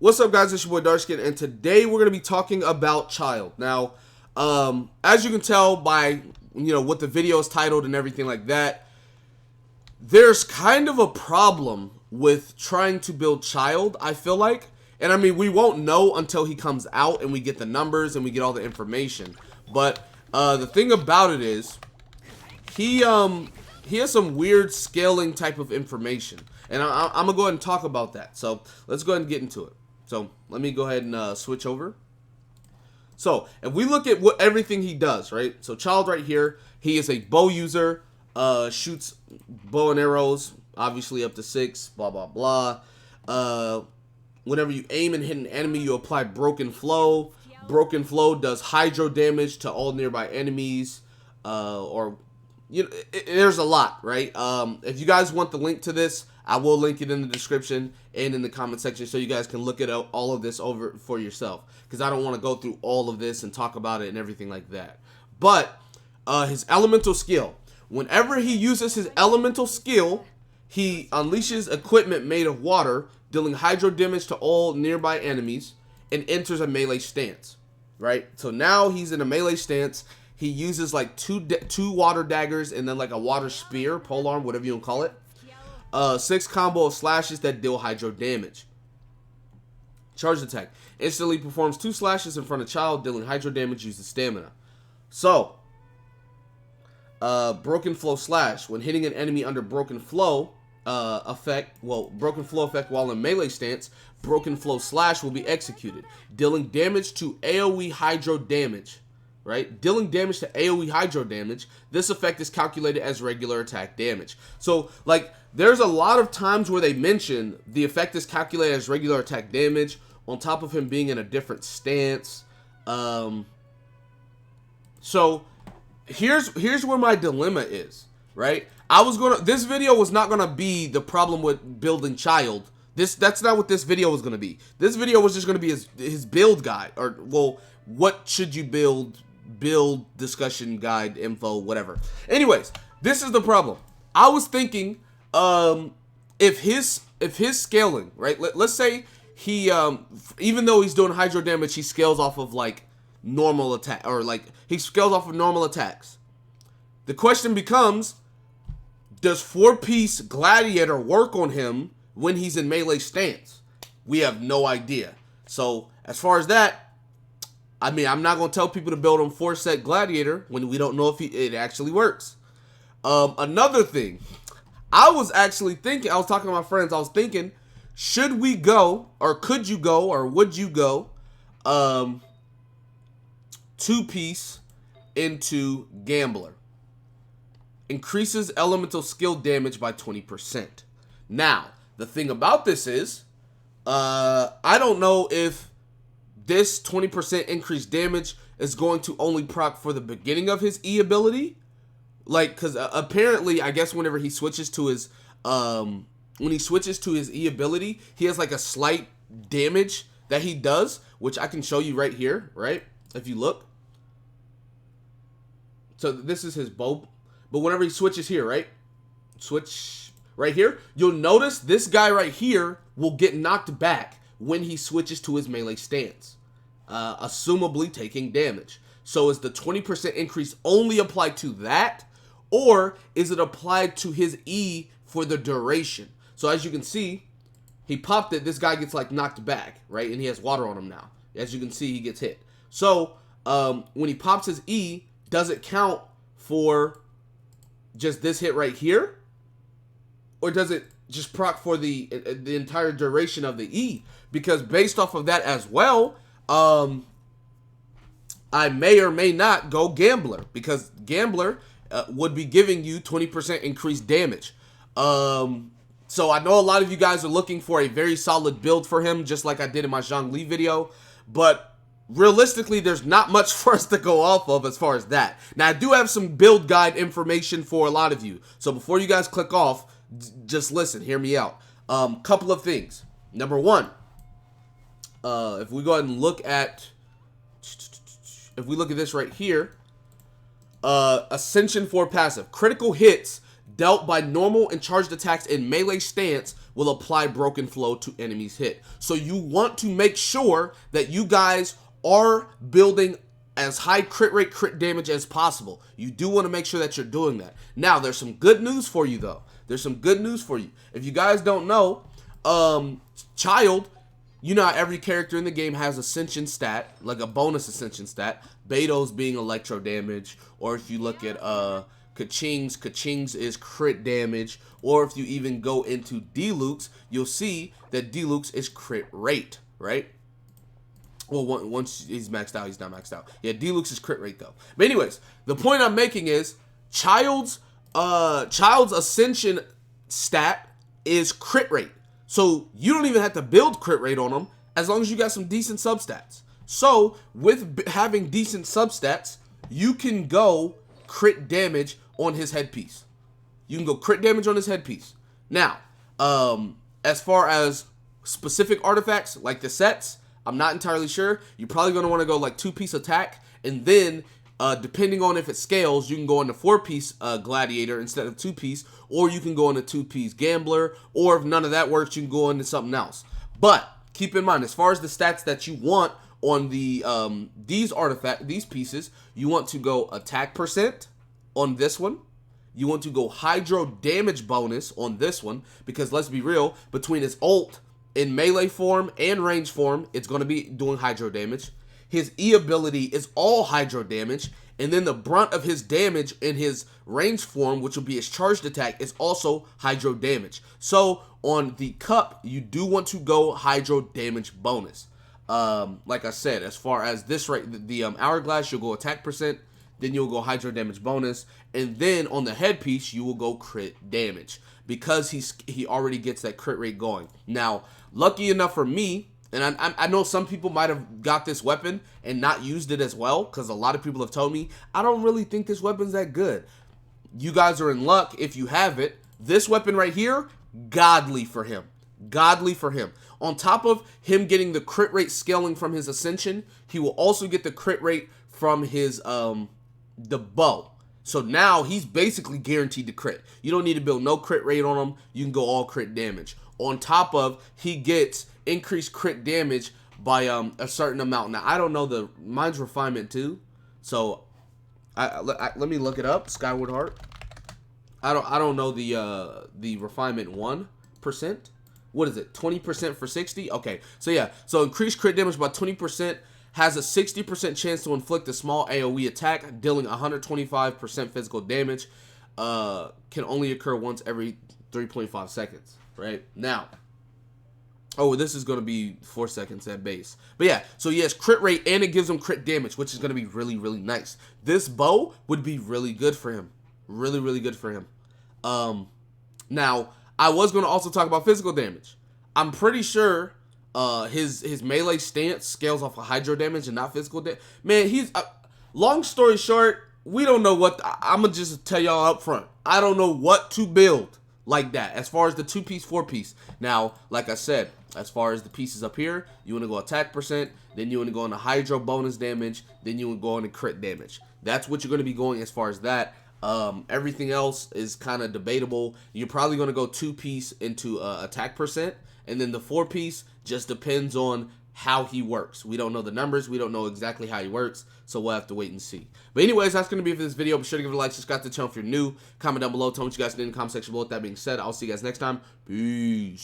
What's up, guys? It's your boy Darkskin, and today we're going to be talking about Childe. Now, as you can tell by, what the video is titled and everything like that, there's kind of a problem with trying to build Childe, I feel like. And I mean, we won't know until he comes out and we get the numbers and we get all the information. But the thing about it is, he has some weird scaling type of information. And I'm going to go ahead and talk about that. So let's go ahead and get into it. So let me go ahead and switch over. So if we look at everything he does, right? So Childe right here, he is a bow user, shoots bow and arrows, obviously up to 6, blah, blah, blah. Whenever you aim and hit an enemy, you apply Broken Flow. Broken Flow does hydro damage to all nearby enemies, there's a lot, right? If you guys want the link to this, I will link it in the description and in the comment section so you guys can look at all of this over for yourself, because I don't want to go through all of this and talk about it and everything like that. But his elemental skill, whenever he uses his elemental skill, he unleashes equipment made of water, dealing hydro damage to all nearby enemies, and enters a melee stance, right? So now he's in a melee stance. He uses like two water daggers and then like a water spear, polearm, whatever you want to call it. 6 combo of slashes that deal hydro damage. Charge attack. Instantly performs 2 slashes in front of Childe, dealing hydro damage, uses stamina. So, Broken Flow slash. When hitting an enemy under Broken Flow effect while in melee stance, Broken Flow slash will be executed, dealing damage to AoE hydro damage. Right? Dealing damage to AoE hydro damage. This effect is calculated as regular attack damage. So, like, there's a lot of times where they mention the effect is calculated as regular attack damage on top of him being in a different stance. So, here's where my dilemma is, right? This video was not gonna be the problem with building Childe. That's not what this video was gonna be. This video was just gonna be his build guide, or, well, what should you build discussion guide, info, whatever. Anyways, this is the problem. I was thinking, if his scaling, right? Let's say he, even though he's doing hydro damage, he scales off of like normal attack, or like he scales off of normal attacks. The question becomes, does 4-piece gladiator work on him when he's in melee stance? We have no idea. So as far as that, I mean, I'm not going to tell people to build him 4-set gladiator when we don't know if it actually works. Another thing, I was talking to my friends, I was thinking, should we go, or could you go, or would you go 2-piece into Gambler? Increases elemental skill damage by 20%. Now, the thing about this is, I don't know if this 20% increased damage is going to only proc for the beginning of his E ability. Like, because apparently, I guess whenever he switches to his, when he switches to his E ability, he has like a slight damage that he does, which I can show you right here, right? If you look. So this is his bow. But whenever he switches here, right? Switch right here. You'll notice this guy right here will get knocked back when he switches to his melee stance, assumably taking damage. So is the 20% increase only applied to that, or is it applied to his E for the duration? So as you can see, he popped it, this guy gets like knocked back, right? And he has water on him now. As you can see, he gets hit. So when he pops his E, does it count for just this hit right here? Or does it just proc for the entire duration of the E? Because based off of that as well, I may or may not go Gambler, because Gambler would be giving you 20% increased damage. So I know a lot of you guys are looking for a very solid build for him, just like I did in my Zhongli video, but realistically, there's not much for us to go off of as far as that. Now, I do have some build guide information for a lot of you, so before you guys click off, just listen, hear me out. Couple of things. Number one, if we go ahead and look at this right here, Ascension 4 passive. Critical hits dealt by normal and charged attacks in melee stance will apply broken flow to enemies hit. So you want to make sure that you guys are building as high crit rate, crit damage as possible. You do want to make sure that you're doing that. Now, there's some good news for you, though. There's some good news for you. If you guys don't know, Childe, you know how every character in the game has ascension stat, like a bonus ascension stat. Beto's being electro damage, or if you look at Kaching's is crit damage, or if you even go into Diluc's, you'll see that Diluc's is crit rate, right? Well, once he's maxed out, he's not maxed out. Yeah, Diluc's is crit rate though. But anyways, the point I'm making is Childe's ascension stat is crit rate. So you don't even have to build crit rate on him as long as you got some decent substats. So with having decent substats, you can go crit damage on his headpiece. You can go crit damage on his headpiece. Now, as far as specific artifacts like the sets, I'm not entirely sure. You're probably going to want to go like 2-piece attack, and then depending on if it scales, you can go into 4-piece gladiator instead of 2-piece, or you can go into 2-piece gambler, or if none of that works, you can go into something else. But keep in mind, as far as the stats that you want on the these pieces, you want to go attack percent on this one. You want to go hydro damage bonus on this one, because let's be real, between his ult in melee form and range form, it's going to be doing hydro damage. His E ability is all hydro damage, and then the brunt of his damage in his range form, which will be his charged attack, is also hydro damage. So on the cup, you do want to go hydro damage bonus. Like I said, as far as this right, the hourglass, you'll go attack percent, then you'll go hydro damage bonus, and then on the headpiece, you will go crit damage, because he already gets that crit rate going. Now, lucky enough for me, and I know some people might have got this weapon and not used it as well, because a lot of people have told me, I don't really think this weapon's that good. You guys are in luck if you have it. This weapon right here, godly for him. Godly for him. On top of him getting the crit rate scaling from his ascension, he will also get the crit rate from his the bow. So now he's basically guaranteed to crit. You don't need to build no crit rate on him. You can go all crit damage. On top of, he gets increased crit damage by a certain amount. Now, I don't know mine's refinement too. So let me look it up. Skyward Heart. I don't know the refinement 1%. What is it? 20% for 60? Okay. So yeah. So increased crit damage by 20%. Has a 60% chance to inflict a small AoE attack, dealing 125% physical damage. Can only occur once every 3.5 seconds. Right? Now, oh, this is going to be 4 seconds at base. But yeah, so he has crit rate, and it gives him crit damage, which is going to be really, really nice. This bow would be really good for him. Really, really good for him. Now, I was going to also talk about physical damage. I'm pretty sure his melee stance scales off of hydro damage and not physical damage. Man, he's... long story short, we don't know what... I'm going to just tell y'all up front. I don't know what to build like that as far as the 2-piece, 4-piece. Now, like I said, as far as the pieces up here, you want to go attack percent, then you want to go into hydro bonus damage, then you want to go into crit damage. That's what you're going to be going as far as that. Everything else is kind of debatable. You're probably going to go 2-piece into attack percent, and then the 4-piece just depends on how he works. We don't know the numbers. We don't know exactly how he works, so we'll have to wait and see. But anyways, that's going to be it for this video. Be sure to give it a like, subscribe to the channel if you're new. Comment down below. Tell me what you guys did in the comment section below. With that being said, I'll see you guys next time. Peace.